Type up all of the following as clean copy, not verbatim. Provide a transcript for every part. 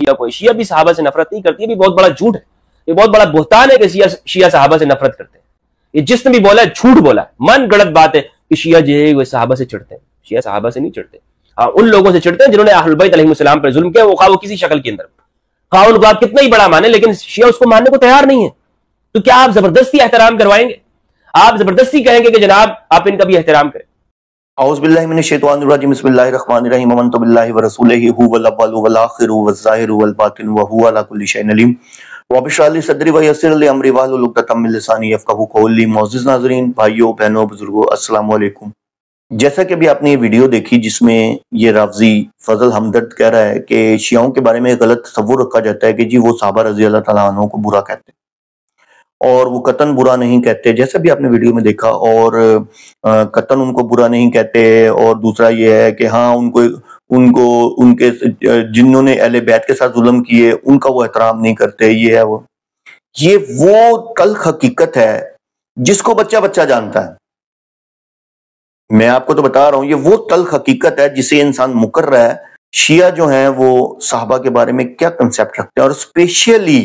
شیعہ کو. شیعہ بھی صحابہ سے نفرت نہیں کرتی. یہ بھی بہت بڑا جھوٹ ہے, یہ بہت بڑا بہتان ہے کہ شیعہ صحابہ سے نفرت کرتے ہیں. یہ جس نے بھی بولا ہے جھوٹ بولا ہے, من گڑت بات ہے کہ شیعہ جو ہے وہ صحابہ سے چڑھتے ہیں. شیعہ صحابہ سے نہیں چڑھتے, ہاں ان لوگوں سے چڑھتے ہیں جنہوں نے اہل البیت علیہ السلام پر ظلم کیا, وہ کسی شکل کے اندر, خواہ ان کو آپ کتنا ہی بڑا مانے, لیکن شیعہ اس کو ماننے کو تیار نہیں ہے. تو کیا آپ زبردستی احترام کروائیں گے؟ آپ زبردستی کہیں گے کہ جناب آپ ان کا بھی احترام کریں؟ اعوذ باللہ من الشیطان الرجیم بسم اللہ الرحمن الرحیم آمنت باللہ ورسولہ هو الاول والآخر والظاہر والباطن وهو علی کل شیء علیم رب اشرح لی صدری ویسر لی امری واحلل عقدۃ من لسانی یفقہوا قولی. معزز ناظرین, بھائیوں بہنوں بزرگوں, السلام علیکم. جیسا کہ ابھی آپ نے یہ ویڈیو دیکھی جس میں یہ رافضی فضل ہمدرد کہہ رہا ہے کہ شیعوں کے بارے میں غلط تصور رکھا جاتا ہے کہ جی وہ صحابہ رضی اللہ تعالیٰ عنہ کو برا کہتے ہیں اور وہ قطعاً برا نہیں کہتے, جیسا بھی آپ نے ویڈیو میں دیکھا, اور قطعاً ان کو برا نہیں کہتے. اور دوسرا یہ ہے کہ ہاں ان کے جنہوں نے اہل بیت کے ساتھ ظلم کیے ان کا وہ احترام نہیں کرتے. یہ وہ تلخ حقیقت ہے جس کو بچہ بچہ جانتا ہے. میں آپ کو تو بتا رہا ہوں, یہ وہ تلخ حقیقت ہے جسے انسان مکر رہا ہے. شیعہ جو ہیں وہ صحابہ کے بارے میں کیا کنسیپٹ رکھتے ہیں, اور اسپیشلی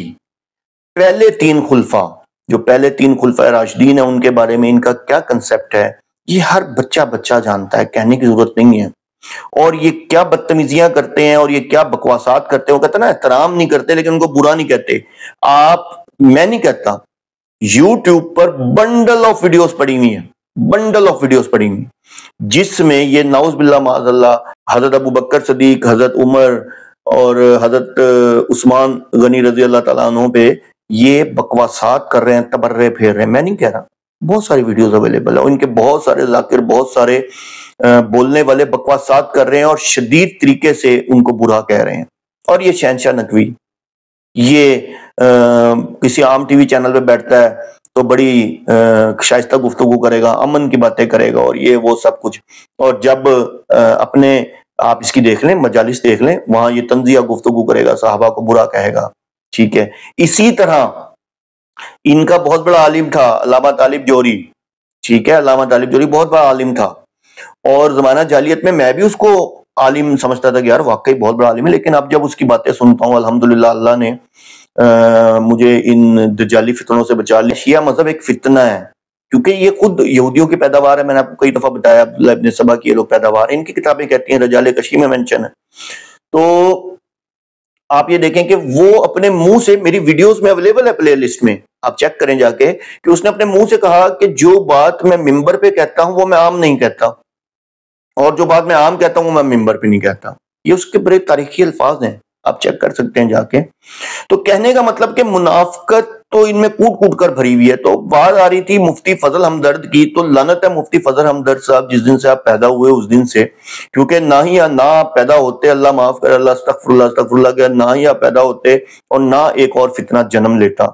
پہلے تین خلفائے راشدین ہیں ان کے بارے میں ان کا کیا کنسیپٹ ہے, یہ ہر بچہ جانتا ہے, کہنے کی ضرورت نہیں ہے. اور یہ کیا بدتمیزیاں کرتے ہیں اور یہ کیا بکواسات کرتے ہیں. وہ کہتے ہیں نا احترام نہیں کرتے لیکن ان کو برا نہیں کہتے. میں نہیں کہتا, YouTube per bundle of videos پڑی ہوئی ہیں جس میں یہ نعوذ باللہ معاذ اللہ حضرت ابو بکر صدیق, حضرت عمر اور حضرت عثمان غنی رضی اللہ تعالیٰ عنہ پہ یہ بکواسات کر رہے ہیں, تبرے پھیر رہے ہیں. میں نہیں کہہ رہا, بہت ساری ویڈیوز اویلیبل ہیں, ان کے بہت سارے ذاکر, بہت سارے بولنے والے بکواسات کر رہے ہیں اور شدید طریقے سے ان کو برا کہہ رہے ہیں. اور یہ شہنشاہ نقوی یہ کسی عام ٹی وی چینل پہ بیٹھتا ہے تو بڑی شائستہ گفتگو کرے گا, امن کی باتیں کرے گا اور یہ وہ سب کچھ. اور جب اپنے آپ اس کی دیکھ لیں, مجالس دیکھ لیں, وہاں یہ طنزیہ گفتگو کرے گا, صحابہ کو برا کہے گا. ٹھیک ہے, اسی طرح ان کا بہت بڑا عالم تھا علامہ طالب جوہری. ٹھیک ہے, علامہ طالب جوہری بہت بڑا عالم تھا, اور زمانہ جاہلیت میں بھی اس کو عالم سمجھتا تھا کہ یار واقعی بہت بڑا عالم ہے. لیکن اب جب اس کی باتیں سنتا ہوں, الحمدللہ اللہ نے مجھے ان دجالی فتنوں سے بچا لیا. شیعہ مذہب ایک فتنہ ہے کیونکہ یہ خود یہودیوں کی پیداوار ہے. میں نے آپ کو کئی دفعہ بتایا, عبداللہ ابن سبا کی یہ لوگ پیداوار ہیں. ان کی کتابیں کہتی ہیں, رجال کشی میں مینشن ہے. تو آپ یہ دیکھیں کہ وہ اپنے منہ سے, میری ویڈیوز میں اویلیبل ہے پلے لسٹ میں, آپ چیک کریں جا کے, کہ اس نے اپنے منہ سے کہا کہ جو بات میں ممبر پہ کہتا ہوں وہ میں عام نہیں کہتا, اور جو بات میں عام کہتا ہوں وہ میں ممبر پہ نہیں کہتا. یہ اس کے بڑے تاریخی الفاظ ہیں, آپ چیک کر سکتے ہیں جا کے. تو کہنے کا مطلب کہ منافقت تو ان میں کوٹ کوٹ کر بھری ہوئی ہے. تو بات آ رہی تھی مفتی فضل ہمدرد کی, تو لعنت ہے مفتی فضل ہمدرد صاحب جس دن سے آپ پیدا ہوئے اس دن سے, کیونکہ نہ آپ پیدا ہوتے, اللہ معاف کر, اللہ استغفر اللہ کہ نہ ہی آپ پیدا ہوتے اور نہ ایک اور فتنہ جنم لیتا.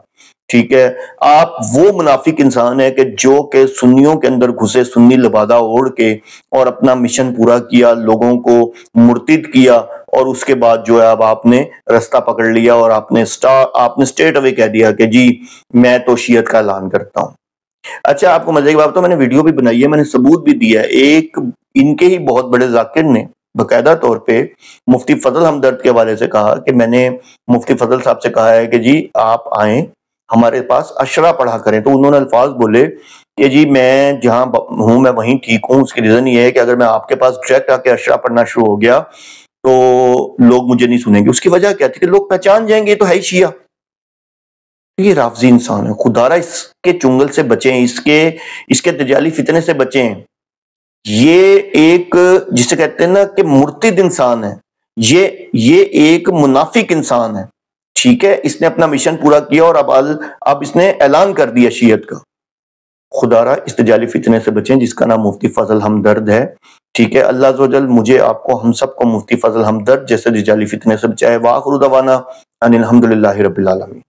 ٹھیک ہے, آپ وہ منافق انسان ہے کہ جو کہ سنیوں کے اندر گھسے, سنی لبادہ اوڑھ کے, اور اپنا مشن پورا کیا, لوگوں کو مرتد کیا, اور اس کے بعد جو ہے اب آپ نے رستہ پکڑ لیا اور آپ نے سٹیٹ اوے کہہ دیا کہ جی میں تو شیعت کا اعلان کرتا ہوں. اچھا, آپ کو مزے کی بات تو میں نے ویڈیو بھی بنائی ہے, میں نے ثبوت بھی دیا ہے. ایک ان کے ہی بہت بڑے ذاکر نے باقاعدہ طور پہ مفتی فضل ہمدرد کے حوالے سے کہا کہ میں نے مفتی فضل صاحب سے کہا ہے کہ جی آپ آئیں ہمارے پاس اشرا پڑھا کریں. تو انہوں نے الفاظ بولے کہ جی میں جہاں ہوں میں وہیں ٹھیک ہوں. اس کی ریزن یہ ہے کہ اگر میں آپ کے پاس ڈائریکٹ آ کے اشرا پڑھنا شروع ہو گیا تو لوگ مجھے نہیں سنیں گے. اس کی وجہ کیا تھی کہ لوگ پہچان جائیں گے یہ تو ہے ہی شیعہ. یہ رافضی انسان ہے, خدارہ اس کے چنگل سے بچیں, اس کے دجالی فتنے سے بچیں. یہ ایک جسے کہتے ہیں نا کہ مرتد انسان ہے, یہ ایک منافق انسان ہے. ٹھیک ہے, اس نے اپنا مشن پورا کیا اور اب اس نے اعلان کر دیا شیعت کا. خدارہ اس دجالی فتنے سے بچیں جس کا نام مفتی فضل ہمدرد ہے. ٹھیک ہے, اللہ عز و جل مجھے, آپ کو, ہم سب کو مفتی فضل ہمدرد جیسے دجالی فتنے سے بچائے. وآخر دعوانا ان الحمدللہ رب العالمین.